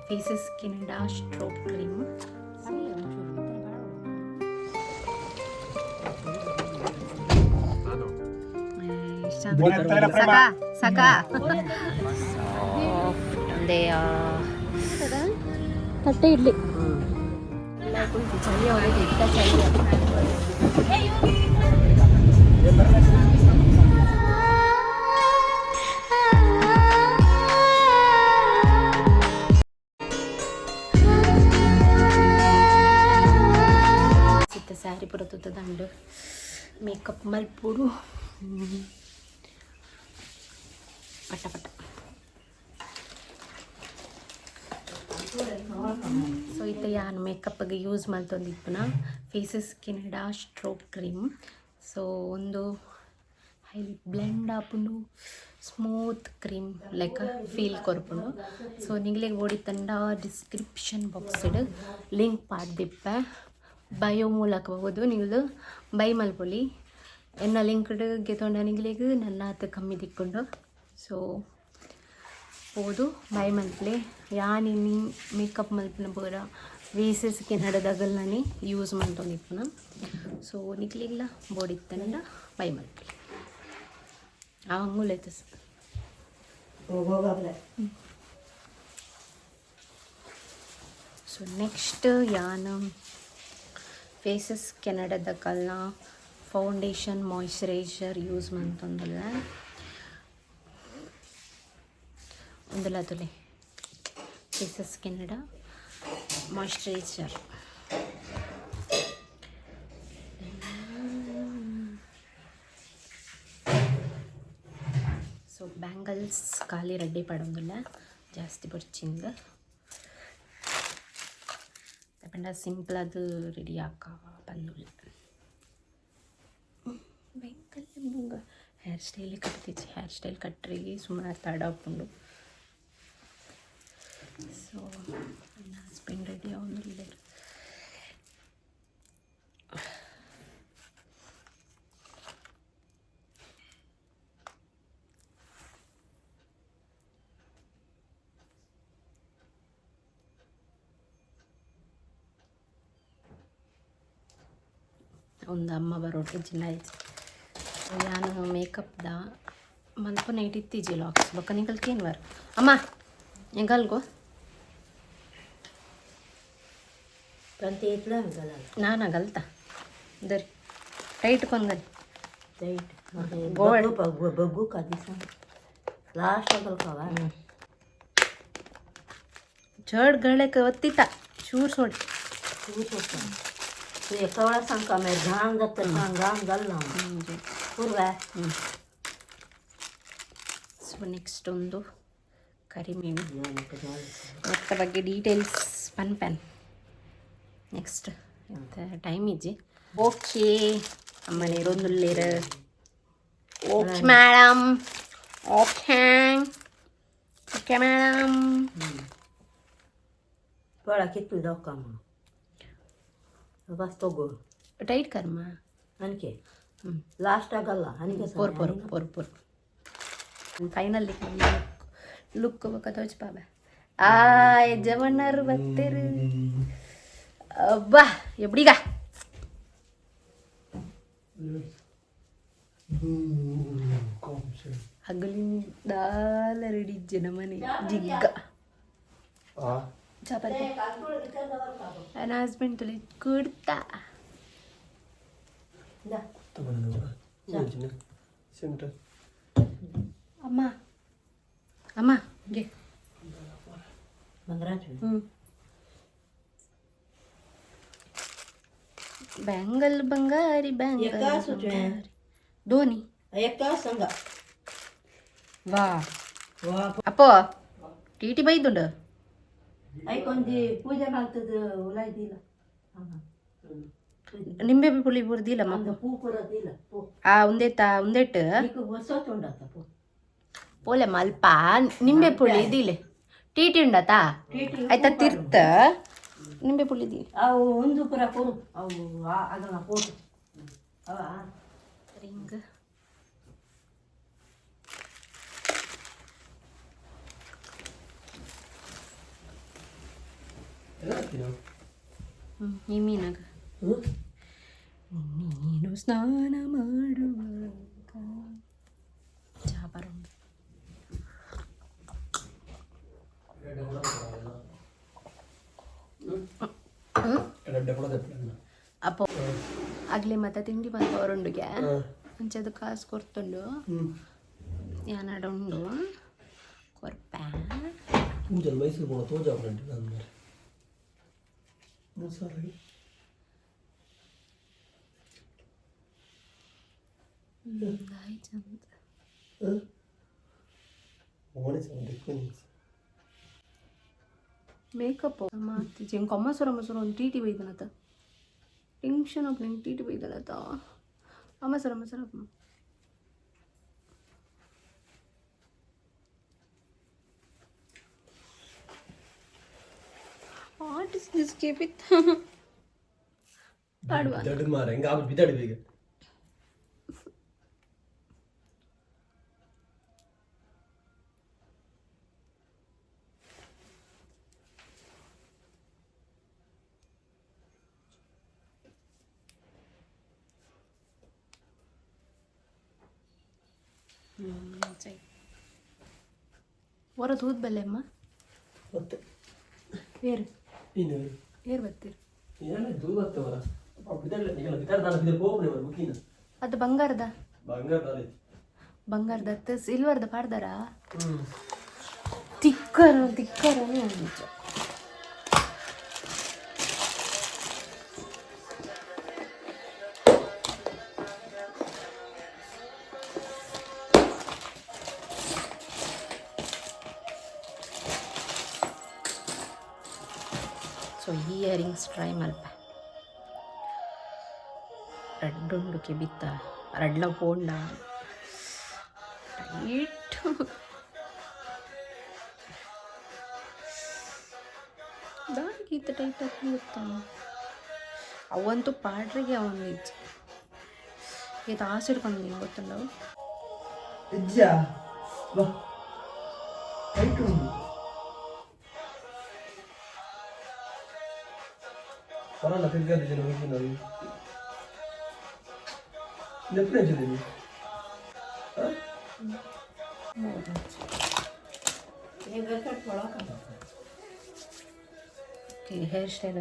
Phases Canada strobe cream. ಸಾಕ ಒಂದೇ ತಟ್ಟೆ ಇಡ್ಲಿ ಚಳಿ ಅವಳಿಗೆ ಇಟ್ಟ ಚಳಿ. ಸ್ಯಾರಿ ಬರುತ್ತದೆ ದಂಡು ಮೇಕಪ್ ಮಲ್ಪುಡು ಪಟ ಪಟ. ಸೊ ಇದು ಯಾನು ಮೇಕಪ್ಗೆ ಯೂಸ್ ಮಾಡ್ತಂದಿಪ್ಪನ Faces Canada strobe cream. So ಒಂದು ಹೈಲೈಟ್ ಬ್ಲೆಂಡ್ ಆಪುಂಡು ಸ್ಮೂತ್ ಕ್ರೀಮ್ ಲೆಕ್ಕ ಫೀಲ್ ಕೊರ್ಪುಂಡು. ಸೊ ನಿಗ್ಲಿಗೆ ಓಡಿತಂಡ ಡಿಸ್ಕ್ರಿಪ್ಷನ್ ಬಾಕ್ಸ್ಡ್ ಲಿಂಕ್ ಪಾಡ್ದಿಪ್ಪೆ ಬಯೋ ಮೂಲಕ ಹೋಗೋದು ನೀವು ಬೈ ಮಲ್ಪೊಲಿ ಎನ್ನ ಲಿಂಕ್ಡ್ ಗೆತೊಂಡ ನಿಗ್ಲಿಗೆ ನನ್ನ ಹತ್ತು ಕಮ್ಮಿ ದಿಕ್ಕೊಂಡು. ಸೊ ಹೋದು ಬೈ ಮಲ್ಪಲೆ ಯಾನಿ ಮೇಕಪ್ ಮಲ್ಪನ ಪೂರ ಫೇಸಸ್ ಕೆನಡಾದಾಗಲ್ನಿ ಯೂಸ್ ಮಾಡ್ತೊಂದಿಪ್ಪನ. ಸೊ ನಿಗ್ಲಿಗ್ಲ ಬೋಡಿತ್ತಂಡ ಬೈ ಮಲ್ಪಲೆ ಅವಂಗುಲೈತೆ. ಸೊ ನೆಕ್ಸ್ಟ್ ಯಾನು ಫೇಸಸ್ ಕೆನಡಾದಾಗಲ್ನ ಫೌಂಡೇಶನ್ ಮಾಯ್ಶ್ಚರೈಸರ್ ಯೂಸ್ ಮಾಡ್ತಂದಲ್ಲ ಒಂದಲ್ಲ ತುಲೆ Faces Canada moisturiser. So bangles ಖಾಲಿ ರೆಡಿ ಪಡೋದಿಲ್ಲ ಜಾಸ್ತಿ ಬರ್ಚಿಂದ ತಗೊಂಡ ಸಿಂಪಲ್ ಅದು ರೆಡಿ ಹಾಕ ಬಂದಿಲ್ಲ. ಬ್ಯಾಂಗಲ್ ಹೇರ್ ಸ್ಟೈಲ್ ಕಟ್ತಿದ್ದೆ, ಹೇರ್ ಸ್ಟೈಲ್ ಕಟ್ರಿಗೆ ಸುಮ್ಮನೆ ತಡಾಕೊಂಡು. ಸೊ ನನ್ನ ಹಸ್ಬೆಂಡ್ ರೆಡಿ ಅವನಿಲ್ಲ. ಒಂದು ಅಮ್ಮ ಬರೋಟ್ಲು ಜಿಲ್ಲ ಐತಿ. ನಾನು ಮೇಕಪ್ದ ಮಲ್ಪ ನೈಟ್ ಇತ್ತೀಜಿ ಲಾಕ್ಸ್ ಬೊಕ್ಕ ನಿಗಲ್ಕೇನು ಬರ್ ಅಮ್ಮ ಹೆಂಗಲ್ಗೋ ನಾನು ಗಲ್ತಾ ದರಿ ಟೈಟ್ ಕೊಂಗಲ್ ಬಗ್ಗು ಕದಿಸ ಲಾಸ್ಟ್ ಆಗಲ್ಕವ ಜಡ್ ಗಳೆಕ ಒತ್ತಿತ್ತ ಚೂರು ಸೋಡಿ कवड़ा संका में घाम दत्ते घाम गल्ला पूर्व. ಸೊ ನೆಕ್ಸ್ಟ್ ಒಂದು ಕರಿಮೀನು ಮತ್ತೆ ಬಗ್ಗೆ ಡೀಟೇಲ್ಸ್ ಪನ್ ನೆಕ್ಸ್ಟ್ ಟೈಮ್ ಇಜ್ಜಿ. ಓಕೆ ಅಮ್ಮನೆ ರೊಂದುಲ್ಲೇರ okay madam okay okay madam बड़ा कितु दौकम बस तगो ಟೈಟ್ ಕರ್ಮ ಅನ್ಕೆ ಲಾಸ್ಟ್ ಆಗಲ್ಲ ಅನ್ಕೆ ಪೋರ್ ಫೈನಲ್ ಲುಕ್ ಬೇಕದ ಬಾಬಾ ಆ ಯಜಮಾನರು ಬತ್ತೇರು ಅಬ್ಬಾ ಎಬ್ಡಿಗ ಹಗಲಿಂದಾಲ ರೆಡಿಜ್ಜೆ ನಮ್ಮನೆ ಜಿಗ್ಗ ಚಪಾತಿ ನನ್ನ ಹಸ್ಬೆಂಡ್ ತುಳಿ ಕುಡ್ತಾ ಅಮ್ಮ ಅಮ್ಮ ಗೆ ಬ್ಯಾಂಗಲ್ ಬಂಗಾರಿ ಬ್ಯಾಂಗಲ್ ಧೋನಿ ವಾ ಅಪ್ಪೋ ಟಿ ಬೈದುಂಡು ಐಕೊಂದಿ ಪೂಜೆ ಮಾಡ್ತದ ಉಲಾಯ್ದಿಲ್ಲ ನಿಂಬೆ ಪುಳಿ ಬುರ್ದಿಲ್ಲ ಮಗು ಪೂ ಕೊರದಿಲ್ಲ ಆ ಒಂದೇಟ್ಟು ಹೊಸತು ಉಂಡತ್ತ ಪೂ ಪೋಲೆ ಮಲ್ಪ ನಿಂಬೆ ಪುಳಿ ಇದಿಲ್ಲ ಟಿ ಉಂಡತಾ ಆಯ್ತಾ ತಿರ್ತ ನಿಂಬೆ ಪುಳಿ ಇದಿ ಅವು ಒಂದು ಪುರ ಕೊರು ಅವು ಅದನ್ನ ಪೋಟು ರಿಂಗ್ ಈ ಮೀನಾಗ ನೀನು ಸ್ನಾನ ಮಾಡುವಾಗ ಚಹಾ ಬರೋದು. ಅಪ್ಪ ಆಗ್ಲೇ ಮತ್ತೆ ತಿಂಡಿ ಬಂದು ಅವರುಂಡುಗೆ ಅಂಚದು ಕಾಸು ಕೊರ್ತುಂಡು ಯಾನಡುಂಡು ಕೊರ್ಪ ಮೈಸೂರು போன தோஜா ஃப்ரெண்ட் நான் மாதிரி சாரி ಮೇಕಪ್ ಮಾಡ್ತಿದ್ದೆ ಹೆಂಗೆ ಅಮ್ಮಸರ ಒಂದು ಟಿ ಟಿ ಬೈದನತ್ತ ಟೆನ್ಷನ್ ಅಪ್ಪ ಹೆಂಗೆ ಟಿ ಟಿ ಬೈದನತ್ತ ಅಮ್ಮಸರ ವಾಟ್ ಇಸ್ ದಿಸ್ ಕೇಪಿತ್ ಪಾಡುವ ಬಿದಾಡಿ ಮಾರ ಹೆಂಗ ಆಗ ಬಿದಾಡಿ ಬೇಗ ಹೊರ ತೂದ್ ಬಲ್ಲೆ ಅಮ್ಮ ಮತ್ತೆ ಏರು ಇನ್ನು ಏರು ಬರ್ತೀರಿ ಏನ ದೂರತ್ತವರ ಬಿದಾಡಿ ನಿಗಲ ಬಿದಾಡಿ ನಾನು ಬಿದಾಡಿ ಹೋಗ್ನೆ ಬರ ಮುಕಿನ ಅದು ಬಂಗಾರದ ಬಂಗಾರದ ಸಿಲ್ವರ್ದ ಪಾಡ್ದಾರ ತಿಕ್ಕರನೇ ನಿಜ. ಸೊ ಇಯರಿಂಗ್ಸ್ ಟ್ರೈ ಮಲ್ಪ ರೆಡ್ ಉಂಡುಕೆ ಬಿತ್ತ ರೆಡ್ಲ ಪೋಂಡ ಟೈಟ್ ದಾಗಿತ್ತ ಟೈಟ್ ಹಾಕಿ ಗೊತ್ತಾನ ಅವಂತೂ ಪಾಡ್ರಿಗೆ ಅವನು ಇಜ್ಜ ಇದು ಆಸಿಡ್ಕೊಂಡು ಗೊತ್ತಲ್ಲ ಇಜ್ಜಾ ಬಾ ಟೈಟ್ ಉಂಡು ಪರಲ್ಲ ತಿರ್ಗಾದ ಜನ ಹೋಗಿ ನಾವು ಎಪ್ಪನೇ ಜನ ಹೇರ್ ಸ್ಟೈಲ್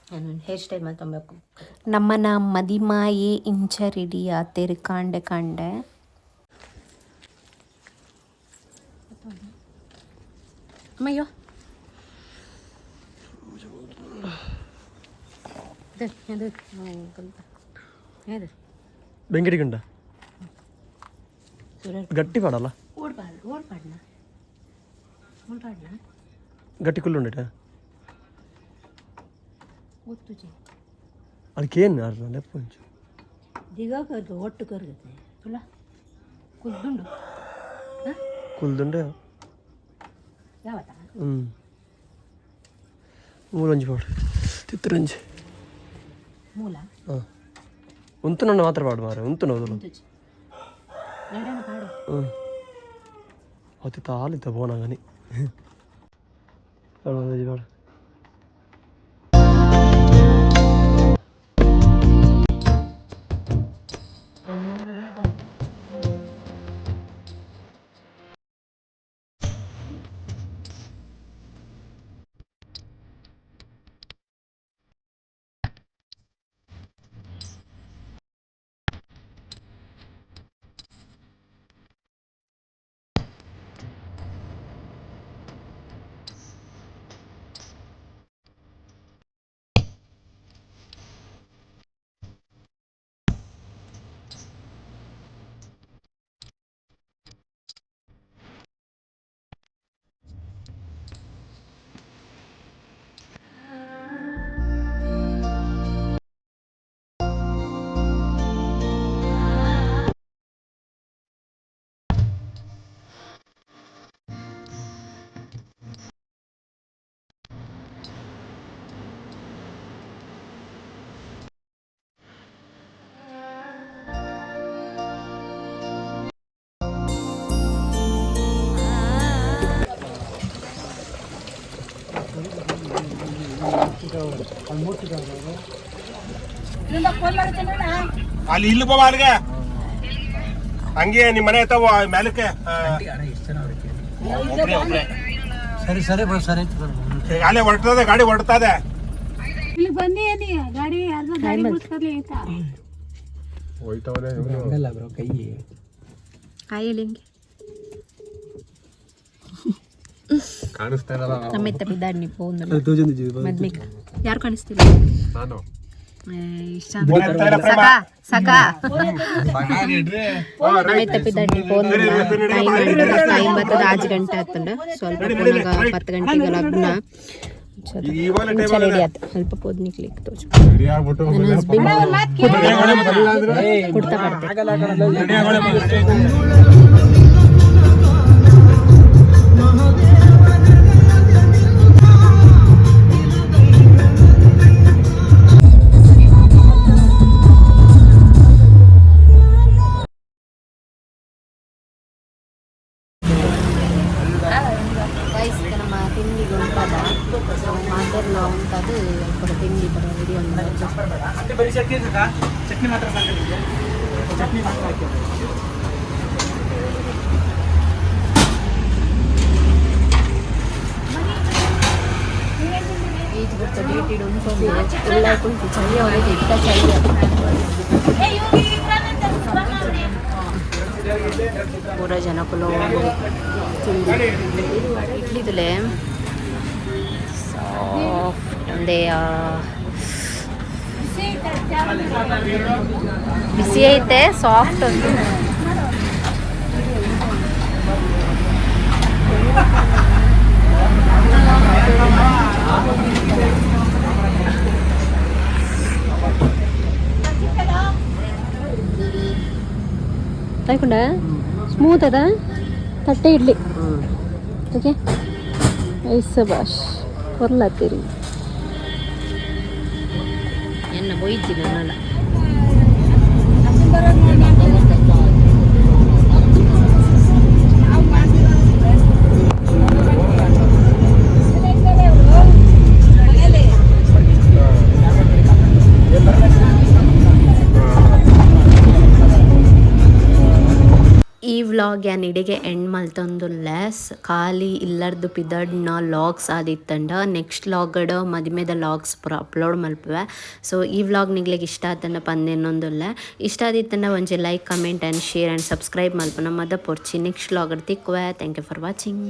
ನಾನು ಹೇರ್ ಸ್ಟೈಲ್ ಮಾಡ್ಕೊಬೇಕು. ನಮ್ಮನ ಮದಿಮಾಯಿ ಇಂಚರಿಡಿ ಆತೇರಿ ಕಾಂಡೆ ಅಮ್ಮಯ್ಯೋ ಬೆಂಕಟಿ ಗಂಡ ಗಟ್ಟಿ ಪಾಡಲ್ಲ ಓಡ್ಪಾಡ್ನ ಗಟ್ಟಿ ಕುಳ್ಳುಂಡ ಗೊತ್ತು ಅದಕ್ಕೇನು ಅರ್ಧ ಲೆಪ್ಪ ಒಂಚು ದಿಗಾಕ ಒಟ್ಟು ಕರ್ಗತ್ತೆ ತುಲ ಕುದ್ದುಂಡು ಕುಲ್ದುಂಡೆ ಯಾವತ್ತ ಮೂಲಂಜಿ ಪಾಡು ತಿತ್ತರಂಜಿ ಮೂಲ ಹಾಂ ಉಂತು ನನ್ನ ಮಾತ್ರ ಪಾಡು ಮಾರೆ ಉಂತು ನೋದಲು ಪಾಡು ಅತಿ ತಾಲಿದ್ದ ಬೋನಾಗನಿ ಪಾಡು ಅಲ್ಲಿ ಇಲ್ಲಿ ಬಾಬಾ ಅಲ್ಲಿಗೆ ಹಂಗೆ ನಿಮ್ಮ ಮನೆ ಐತಾವ ಮ್ಯಾಲಕ್ಕೆ ಸರಿ ಸರಿ ಬರೋ ಸರಿ ಅಲ್ಲೇ ಹೊರಡ್ತದೆ ಗಾಡಿ ಹೊರಡ್ತದೆ ಇಲ್ಲಿ ಬಂದಿ ಏನಿ ಗಾಡಿ ಅರ್ಧ ಗಾಡಿ ಬಿಡ್ಸ್ಕೊಡ್ಲಿ ಅಂತ ಹಂಗಲ್ಲ ಬ್ರೋ ಕೈ ಆಯಲ್ಲಿ ಹಿಂಗೆ ಕಾಣಿಸ್ತಾ ಇರಲ್ಲ ನಮ್ಮೆತ್ತ ಬಿದ್ದಾಡ್ ನೀವು ಫೋನ್ ಮದ್ಮಿಕ ಯಾರು ಕಾಣಿಸ್ತಿಲ್ಲ ನಾನು ಇಷ್ಟ ಸಕ ನಮ್ಮೆತ್ತ ಬಿದ್ದಾಡ್ ನೀವು ಫೋನ್ ಟೈಮ್ ಬರ್ತದ 5 ಗಂಟೆ ಆತಂಡ ಸ್ವಲ್ಪ ಫೋನಾಗ 10 ಗಂಟೆಗೆ ಲಗ್ನ ರೆಡಿ ಆತ ಸ್ವಲ್ಪ ಪೋದ್ ನಿಕ್ಲಿಕ್ಕೆ ತೋಚ್ ನನ್ನ ಹಸ್ಬೆಂಡ್ ಕೊಡ್ತಾ ಬರ್ತಾರೆ ನಮ್ಮ ತಿಂಡಿಗೆ ಉಂಟದ ಮಾತೆಲ್ಲ ಉಂಟದು ಕೂಡ ತಿಂಡಿ ಬರೋ ವಿಡಿಯೋ ಚಟ್ನಿ ಮಾತ್ರ ಚಟ್ನಿ ಮಾತ್ರ ಹಾಕಿ ಈಜು ಬಿಡ್ತಾ ಡೇಟಿಡ್ ಉಂಟು ಎಲ್ಲ ಕುಂಟು ಚಳಿ ಅವರಿಗೆ ಇಟ್ಟ ಚಳಿ ಪೂರ ಜನ ಪುಲಾವ್ ತಿಂಡಿ ಇಡ್ಲಿದಲೆ ಸಾಫ್ಟ್ ಒಂದೇ ಬಿಸಿ ಐತೆ ಸಾಫ್ಟ್ ಒಂದು ತಾಯ್ಕೊಂಡ ಸ್ಮೂತ್ ಅದ ತಟ್ಟೆ ಇಡ್ಲಿ ಓಕೆ ಐಸ ಬಾಷ್ ಹೊರ್ಲತ್ತೀರಿ ಎನ್ನ ಬೊಯ್ತಿ ನಾನಲ್ಲ ಈ ವ್ಲಾಗ್ ಯಾನಿಡೆಗೆ ಎಂಡ್ ಮಲ್ತೊಂದುಲ್ಲೆ ಖಾಲಿ ಇಲ್ಲರ್ದು ಪಿದಡ್ನ ಲಾಗ್ಸ್ ಆದಿತ್ತಂಡ ನೆಕ್ಸ್ಟ್ ಲಾಗಡ್ ಮದಿಮೆದ ಲಾಗ್ಸ್ ಪೂರ ಅಪ್ಲೋಡ್ ಮಲ್ಪುವೆ ಸೊ ಈ ವ್ಲಾಗ್ ನಿಗ್ಲಿಗೆ ಇಷ್ಟ ಆತಂಡ ಪಂದೆನ್ನೊಂದುಲ್ಲೆ ಇಷ್ಟ ಆದಿತ್ತಂಡ ಒಂಜಿ like comment and share and subscribe ಮಲ್ಪನ ಮದ ಪೊರ್ಚಿ ನೆಕ್ಸ್ಟ್ ಲಾಗಡ್ ತಿಕ್ಕುವೆ ಥ್ಯಾಂಕ್ ಯು ಫಾರ್ ವಾಚಿಂಗ್.